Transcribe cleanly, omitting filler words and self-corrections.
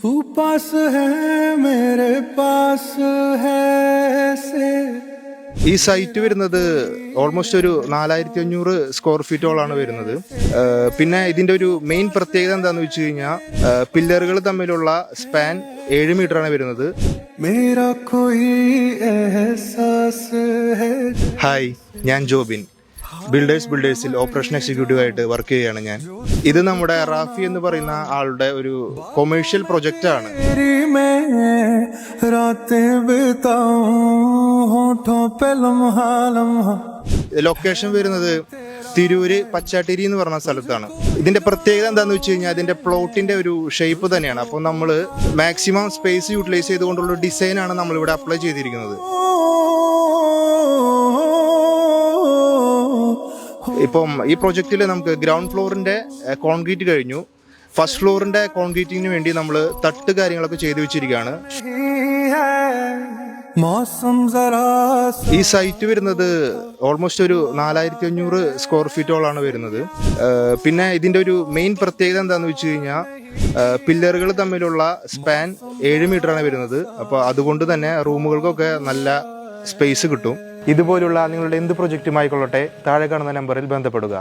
तू पास है मेरे पास है ऐसे. ഈ സൈറ്റ് വരുന്നത് ഓൾമോസ്റ്റ് ഒരു 4500 സ്ക്വയർ ഫീറ്റോളാണ് വരുന്നത്. പിന്നെ ഇതിന്റെ ഒരു മെയിൻ പ്രത്യേകത എന്താണെന്ന് വെച്ച് കഴിഞ്ഞാൽ പില്ലറുകൾ തമ്മിലുള്ള സ്പാൻ 7 മീറ്ററാണ് വരുന്നത്. ഹായ്, ഞാൻ ജോബിൻ. ബിൽഡേഴ്സിൽ ഓപ്പറേഷൻ എക്സിക്യൂട്ടീവ് ആയിട്ട് വർക്ക് ചെയ്യുകയാണ് ഞാൻ. ഇത് നമ്മുടെ റാഫി എന്ന് പറയുന്ന ആളുടെ ഒരു കൊമേഴ്ഷ്യൽ പ്രൊജക്റ്റ് ആണ്. ലൊക്കേഷൻ വരുന്നത് തിരൂര് പച്ചാട്ടിരി എന്ന് പറഞ്ഞ സ്ഥലത്താണ്. ഇതിന്റെ പ്രത്യേകത എന്താണെന്ന് വെച്ച് കഴിഞ്ഞാൽ അതിന്റെ പ്ലോട്ടിന്റെ ഒരു ഷേപ്പ് തന്നെയാണ്. അപ്പോൾ നമ്മൾ മാക്സിമം സ്പേസ് യൂട്ടിലൈസ് ചെയ്തുകൊണ്ടുള്ള ഡിസൈനാണ് നമ്മളിവിടെ അപ്ലൈ ചെയ്തിരിക്കുന്നത്. ഇപ്പം ഈ പ്രൊജക്റ്റിൽ നമുക്ക് ഗ്രൗണ്ട് ഫ്ലോറിന്റെ കോൺക്രീറ്റ് കഴിഞ്ഞു. ഫസ്റ്റ് ഫ്ലോറിന്റെ കോൺക്രീറ്റിങ്ങിന് വേണ്ടി നമ്മൾ തട്ട് കാര്യങ്ങളൊക്കെ ചെയ്തു വെച്ചിരിക്കുകയാണ്. ഈ സൈറ്റ് വരുന്നത് ഓൾമോസ്റ്റ് ഒരു 4500 സ്ക്വയർ ഫീറ്റോളാണ് വരുന്നത്. പിന്നെ ഇതിന്റെ ഒരു മെയിൻ പ്രത്യേകത എന്താണെന്ന് വെച്ച് കഴിഞ്ഞാൽ പില്ലറുകൾ തമ്മിലുള്ള സ്പാൻ 7 മീറ്ററാണ് വരുന്നത്. അപ്പോൾ അതുകൊണ്ട് തന്നെ റൂമുകൾക്കൊക്കെ നല്ല സ്പേസ് കിട്ടും. ഇതുപോലുള്ള നിങ്ങളുടെ എന്ത് പ്രൊജക്റ്റുമായിക്കൊള്ളട്ടെ, താഴെ കാണുന്ന നമ്പറിൽ ബന്ധപ്പെടുക.